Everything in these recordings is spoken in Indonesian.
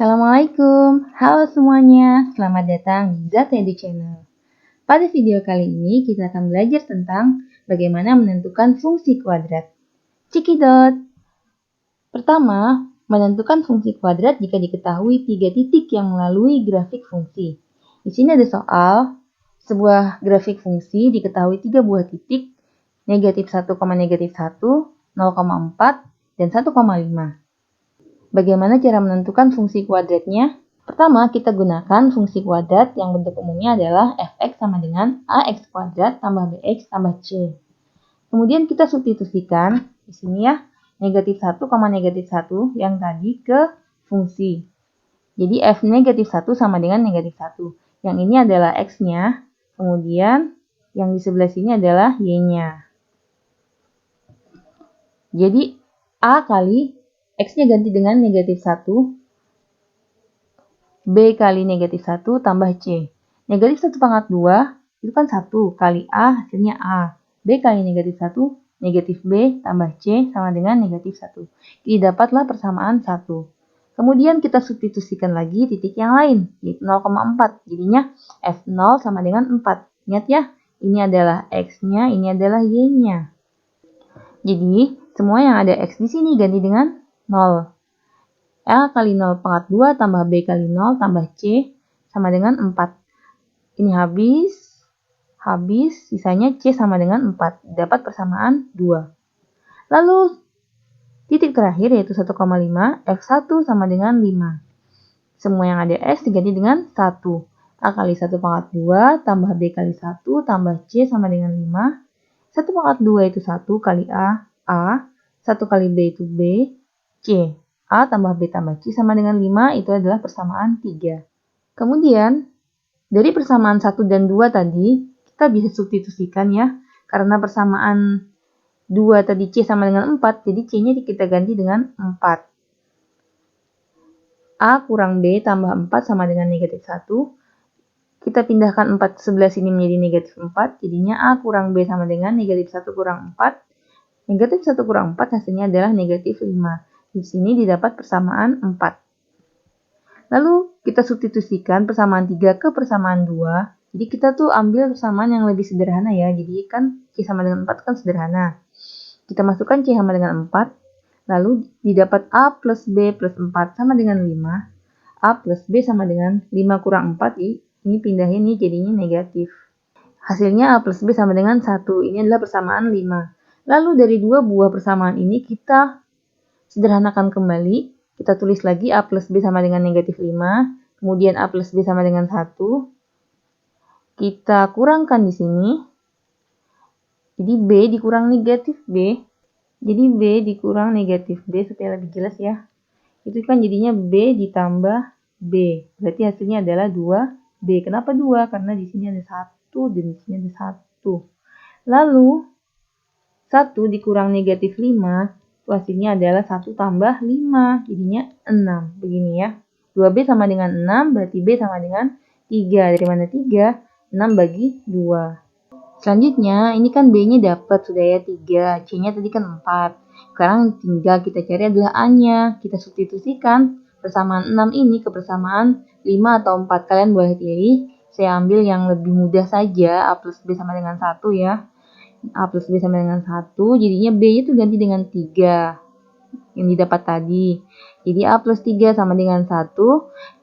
Assalamualaikum, halo semuanya, selamat datang di Zatedu Channel. Pada video kali ini kita akan belajar tentang bagaimana menentukan fungsi kuadrat. Cikidot. Pertama, menentukan fungsi kuadrat jika diketahui 3 titik yang melalui grafik fungsi. Di sini ada soal, sebuah grafik fungsi diketahui 3 buah titik, negatif 1, negatif 1, 0,4, dan 1,5. Bagaimana cara menentukan fungsi kuadratnya? Pertama, kita gunakan fungsi kuadrat yang bentuk umumnya adalah fx sama dengan ax kuadrat tambah bx tambah c. Kemudian kita substitusikan di sini ya, negatif 1, negatif 1 yang tadi ke fungsi. Jadi f negatif 1 sama dengan negatif 1. Yang ini adalah x-nya, kemudian yang di sebelah sini adalah y-nya. Jadi a kali x-nya ganti dengan negatif 1, b kali negatif 1 tambah c. Negatif 1 pangkat 2 itu kan 1 kali a hasilnya a. B kali negatif 1, negatif b tambah c sama dengan negatif 1. Jadi dapatlah persamaan 1. Kemudian kita substitusikan lagi titik yang lain, yaitu 0,4. Jadinya f0 sama dengan 4. Ingat ya, ini adalah x-nya, ini adalah y-nya. Jadi semua yang ada x di sini ganti dengan 0. L kali 0 pangkat 2 tambah B kali 0 tambah C sama dengan 4. Ini habis, sisanya C sama dengan 4. Dapat persamaan 2. Lalu titik terakhir yaitu 1,5, F1 sama dengan 5. Semua yang ada S diganti dengan 1. A kali 1 pangkat 2 tambah B kali 1 tambah C sama dengan 5. 1 pangkat 2 itu 1 kali A, 1 kali B itu B, C. A tambah B tambah C sama dengan 5 itu adalah persamaan 3. Kemudian, dari persamaan 1 dan 2 tadi, kita bisa substitusikan ya. Karena persamaan 2 tadi C sama dengan 4, jadi C-nya kita ganti dengan 4. A kurang B tambah 4 sama dengan negatif 1. Kita pindahkan 4 sebelah sini menjadi negatif 4, jadinya A kurang B sama dengan negatif 1 kurang 4. Negatif 1 kurang 4 hasilnya adalah negatif 5. Di sini didapat persamaan 4. Lalu kita substitusikan persamaan 3 ke persamaan 2. Jadi kita tuh ambil persamaan yang lebih sederhana ya. Jadi kan C sama dengan 4 kan sederhana. Kita masukkan C sama dengan 4. Lalu didapat A plus B plus 4 sama dengan 5. A plus B sama dengan 5 kurang 4. Ini pindahin nih jadinya negatif. Hasilnya A plus B sama dengan 1. Ini adalah persamaan 5. Lalu dari dua buah persamaan ini kita sederhanakan kembali. Kita tulis lagi A plus B sama dengan negatif 5. Kemudian A plus B sama dengan 1. Kita kurangkan di sini. Jadi B dikurang negatif B. Jadi B dikurang negatif B supaya lebih jelas ya. Itu kan jadinya B ditambah B. Berarti hasilnya adalah 2B. Kenapa 2? Karena di sini ada 1 dan di sini ada 1. Lalu 1 dikurang negatif 5. Hasilnya adalah 1 tambah 5, jadinya 6. Begini ya. 2B sama dengan 6, berarti B sama dengan 3. Dari mana 3? 6 bagi 2. Selanjutnya, ini kan B-nya dapat sudah ya 3. C-nya tadi kan 4. Sekarang tinggal kita cari adalah A-nya. Kita substitusikan persamaan 6 ini ke persamaan 5 atau 4. Kalian boleh pilih. Saya ambil yang lebih mudah saja. A plus B sama dengan 1 ya. A plus B sama dengan 1, jadinya B itu ganti dengan 3 yang didapat tadi. Jadi A plus 3 sama dengan 1,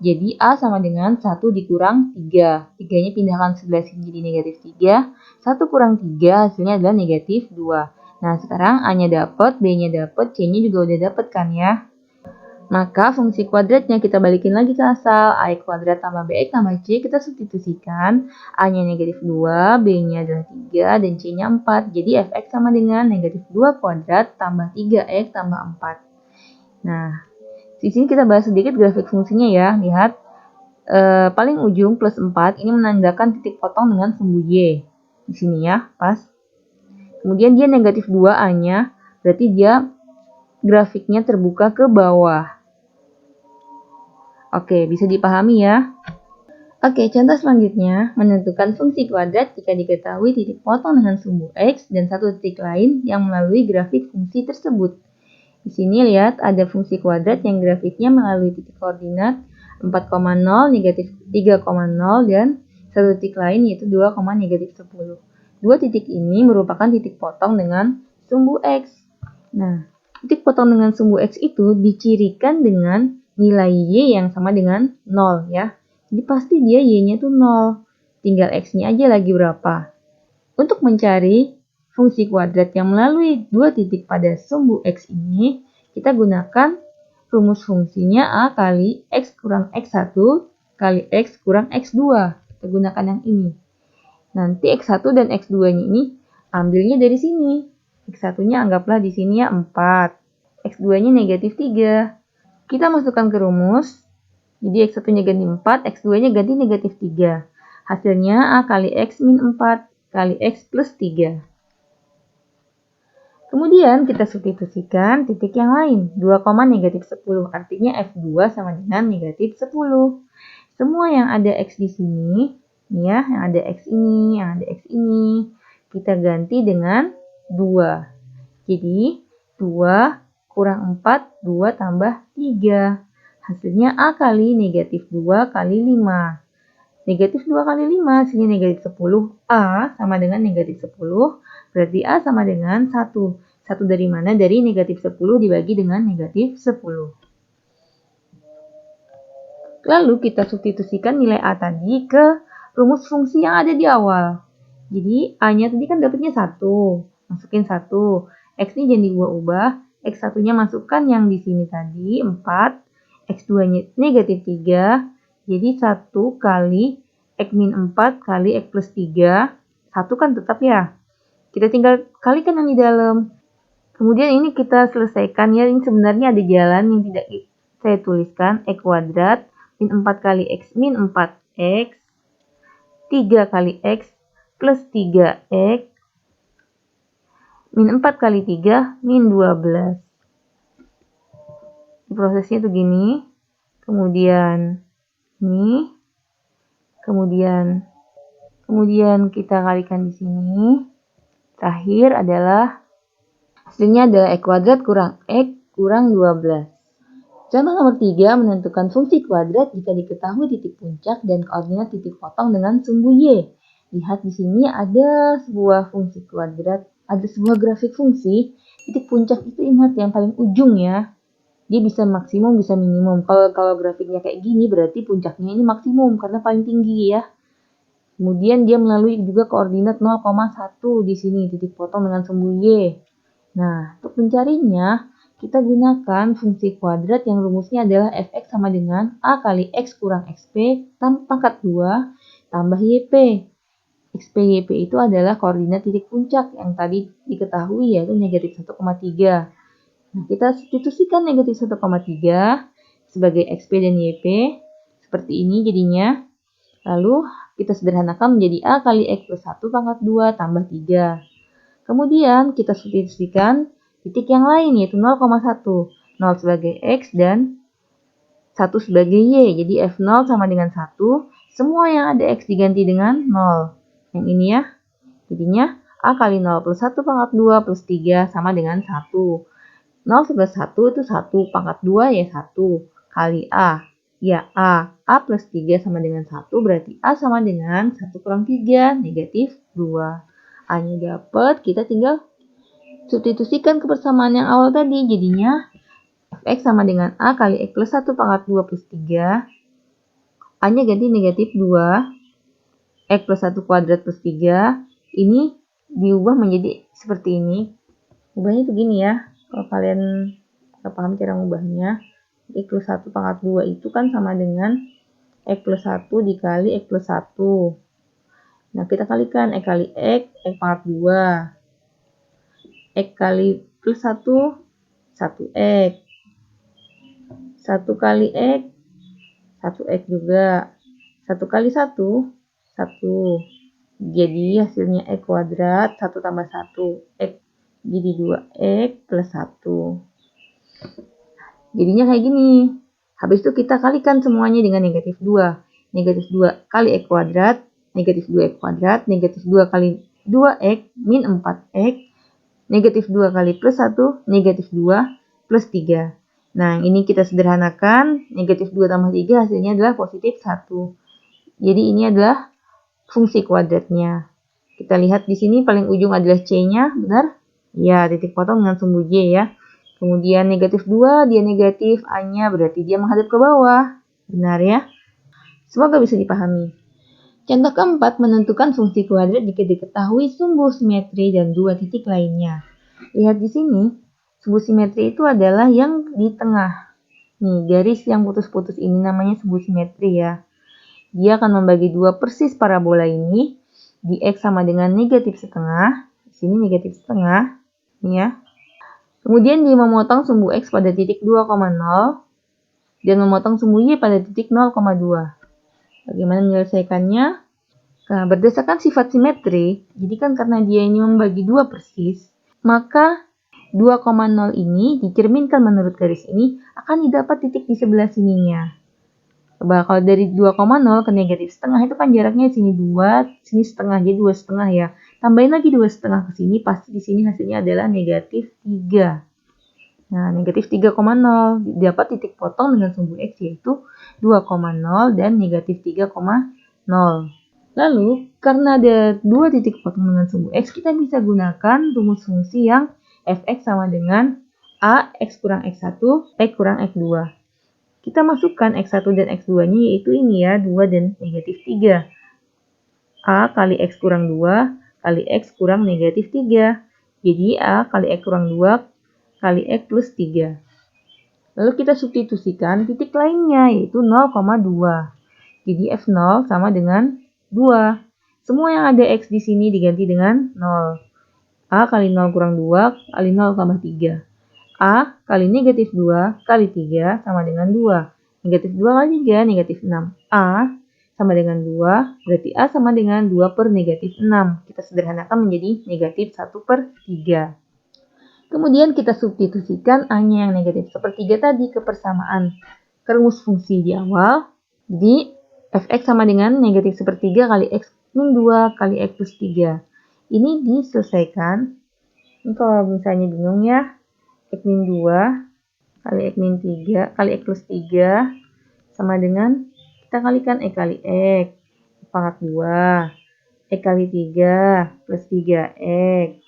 jadi A sama dengan 1 dikurang 3. 3-nya pindahkan sebelah sini jadi negatif 3. 1 kurang 3 hasilnya adalah negatif 2. Nah sekarang A-nya dapat, B-nya dapat, C-nya juga udah dapat kan ya. Maka fungsi kuadratnya kita balikin lagi ke asal. A kuadrat tambah BX tambah C kita substitusikan. A-nya negatif 2, B-nya adalah 3, dan C-nya 4. Jadi Fx sama dengan negatif 2 kuadrat tambah 3X tambah 4. Nah, di sini kita bahas sedikit grafik fungsinya ya. Lihat, paling ujung plus 4 ini menandakan titik potong dengan sumbu Y. Di sini ya, pas. Kemudian dia negatif 2 A-nya, berarti dia grafiknya terbuka ke bawah. Oke, bisa dipahami ya. Oke, contoh selanjutnya, menentukan fungsi kuadrat jika diketahui titik potong dengan sumbu X dan satu titik lain yang melalui grafik fungsi tersebut. Di sini lihat ada fungsi kuadrat yang grafiknya melalui titik koordinat 4,0, negatif 3,0, dan satu titik lain yaitu 2, negatif 10. Dua titik ini merupakan titik potong dengan sumbu X. Nah, titik potong dengan sumbu X itu dicirikan dengan nilai Y yang sama dengan 0 ya. Jadi pasti dia Y-nya tuh 0. Tinggal X-nya aja lagi berapa. Untuk mencari fungsi kuadrat yang melalui dua titik pada sumbu X ini, kita gunakan rumus fungsinya A kali X kurang X1 kali X kurang X2. Kita gunakan yang ini. Nanti X1 dan X2-nya ini ambilnya dari sini. X1-nya anggaplah di sini ya 4. X2-nya negatif 3. Kita masukkan ke rumus. Jadi X1-nya ganti 4, X2-nya ganti negatif 3. Hasilnya A kali X min 4 kali X plus 3. Kemudian kita substitusikan titik yang lain, 2, negatif 10. Artinya F2 sama dengan negatif 10. Semua yang ada X di sini, ya, yang ada X ini, yang ada X ini, kita ganti dengan 2. Jadi 2 kurang 4, 2 tambah 3. Hasilnya A kali negatif 2 kali 5. Negatif 2 kali 5, sini negatif 10. A sama dengan negatif 10, berarti A sama dengan 1. 1 dari mana? Dari negatif 10 dibagi dengan negatif 10. Lalu kita substitusikan nilai A tadi ke rumus fungsi yang ada di awal. Jadi A-nya tadi kan dapatnya 1. Masukin 1. X ini jangan diubah-ubah. X1-nya masukkan yang di sini tadi, 4. X2-nya negatif 3. Jadi 1 kali X min 4 kali X plus 3. 1 kan tetap ya. Kita tinggal kalikan yang di dalam. Kemudian ini kita selesaikan ya. Ini sebenarnya ada jalan yang tidak saya tuliskan. X kuadrat min 4 kali X min 4X. 3 kali X plus 3X. Min 4 kali 3 min 12. Prosesnya tuh gini. Kemudian ini. Kemudian kita kalikan di sini. Terakhir adalah hasilnya adalah X kuadrat kurang X kurang 12. Cara nomor 3, menentukan fungsi kuadrat jika diketahui titik puncak dan koordinat titik potong dengan sumbu Y. Lihat di sini ada sebuah fungsi kuadrat, ada sebuah grafik fungsi. Titik puncak itu ingat yang paling ujung ya. Dia bisa maksimum, bisa minimum. Kalau grafiknya kayak gini berarti puncaknya ini maksimum karena paling tinggi ya. Kemudian dia melalui juga koordinat 0,1 di sini, titik potong dengan sumbu Y. Nah, untuk mencarinya, kita gunakan fungsi kuadrat yang rumusnya adalah fx sama dengan A kali X kurang XP pangkat 2 tambah YP. XP YP itu adalah koordinat titik puncak yang tadi diketahui yaitu negatif 1,3. Nah, kita substitusikan negatif 1,3 sebagai XP dan YP. Seperti ini jadinya. Lalu kita sederhanakan menjadi A kali X plus 1 pangkat 2 tambah 3. Kemudian kita substitusikan titik yang lain yaitu 0,1. 0 sebagai X dan 1 sebagai Y. Jadi F0 sama dengan 1. Semua yang ada X diganti dengan 0. Yang ini ya. Jadinya A kali 0 plus 1 pangkat 2 plus 3 sama dengan 1. 0 plus 1 itu 1. Pangkat 2 ya 1. Kali A. Ya A. A plus 3 sama dengan 1. Berarti A sama dengan 1 kurang 3. Negatif 2. A-nya dapat. Kita tinggal substitusikan kebersamaan yang awal tadi. Jadinya Fx sama dengan A kali X plus 1 pangkat 2 plus 3. A-nya ganti negatif 2. X plus 1 kuadrat plus 3. Ini diubah menjadi seperti ini. Ubahnya itu gini ya. Kalau kalian nggak paham cara mengubahnya. X plus 1 pangkat 2 itu kan sama dengan X plus 1 dikali X plus 1. Nah, kita kalikan X kali X pangkat 2. X kali plus 1, 1X. 1 kali X, 1X juga. 1 kali 1, 1. Jadi hasilnya X kuadrat, 1 tambah 1, X. Jadi 2X plus 1. Jadinya kayak gini. Habis itu kita kalikan semuanya dengan negatif 2. Negatif 2 kali X kuadrat, negatif 2X kuadrat, negatif 2 kali 2X min 4X, negatif 2 kali plus 1, negatif 2, plus 3. Nah, ini kita sederhanakan, negatif 2 tambah 3 hasilnya adalah positif 1. Jadi ini adalah fungsi kuadratnya. Kita lihat di sini paling ujung adalah C-nya, benar? Ya, titik potong dengan sumbu J ya. Kemudian negatif 2, dia negatif, A-nya berarti dia menghadap ke bawah. Benar ya? Semoga bisa dipahami. Contoh keempat, menentukan fungsi kuadrat jika diketahui sumbu simetri dan dua titik lainnya. Lihat di sini, sumbu simetri itu adalah yang di tengah. Nih, garis yang putus-putus ini namanya sumbu simetri ya. Dia akan membagi dua persis parabola ini. Di X sama dengan negatif setengah. Di sini negatif setengah. Nih ya. Kemudian dia memotong sumbu X pada titik 2,0 dan memotong sumbu Y pada titik 0,2. Bagaimana menyelesaikannya? Nah, berdasarkan sifat simetri, jadi kan karena dia ini membagi dua persis, maka 2,0 ini dicerminkan menurut garis ini akan didapat titik di sebelah sininya. Coba kalau dari 2,0 ke negatif setengah itu kan jaraknya sini 2, sini setengah, jadi 2 setengah ya. Tambahin lagi 2 setengah ke sini, pasti di sini hasilnya adalah negatif 3. Nah, negatif 3,0 dapat titik potong dengan sumbu X yaitu 2,0 dan negatif 3,0. Lalu, karena ada dua titik potong dengan sumbu X, kita bisa gunakan rumus fungsi yang fx sama dengan A X kurang X1, X kurang X2. Kita masukkan X1 dan X2-nya yaitu ini ya, 2 dan negatif 3. A kali X kurang 2 kali X kurang negatif 3. Jadi A kali X kurang 2 kali X plus 3. Lalu kita substitusikan titik lainnya yaitu 0,2. Jadi F0 sama dengan 2. Semua yang ada X di sini diganti dengan 0. A kali 0 kurang 2 kali 0 tambah 3. A kali negatif 2 kali 3 sama dengan 2. Negatif 2 kali 3, negatif 6. A sama dengan 2, berarti A sama dengan 2 per negatif 6. Kita sederhanakan menjadi negatif 1 per 3. Kemudian kita substitusikan A-nya yang negatif sepertiga tadi ke persamaan ke rumus fungsi di awal. Jadi fx sama dengan negatif sepertiga kali x min 2 kali x plus 3. Ini diselesaikan. Ini kalau misalnya bingung ya, x min 2 kali x min 3 kali x plus 3 sama dengan kita kalikan x kali x pangkat 2. X kali 3 plus 3x.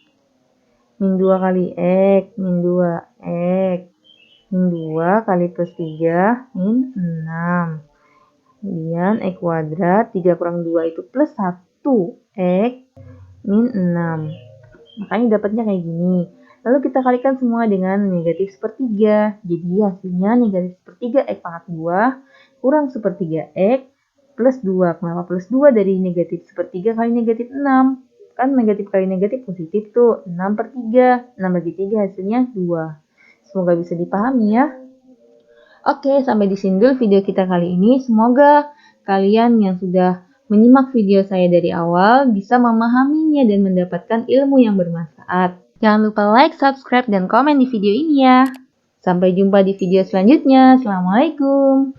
Min 2 kali x min 2x. Min 2 kali plus 3 min 6. Kemudian X kuadrat, 3 kurang 2 itu plus 1, X min 6. Makanya dapatnya kayak gini. Lalu kita kalikan semua dengan negatif sepertiga. Jadi hasilnya negatif sepertiga X pangkat 2 kurang sepertiga X plus 2. Kenapa plus 2 dari negatif sepertiga kali negatif 6? Kan negatif kali negatif positif tuh. 6 per 3. 6 bagi 3 hasilnya 2. Semoga bisa dipahami ya. Oke, sampai di sini dulu video kita kali ini. Semoga kalian yang sudah menyimak video saya dari awal bisa memahaminya dan mendapatkan ilmu yang bermanfaat. Jangan lupa like, subscribe, dan komen di video ini ya. Sampai jumpa di video selanjutnya. Assalamualaikum.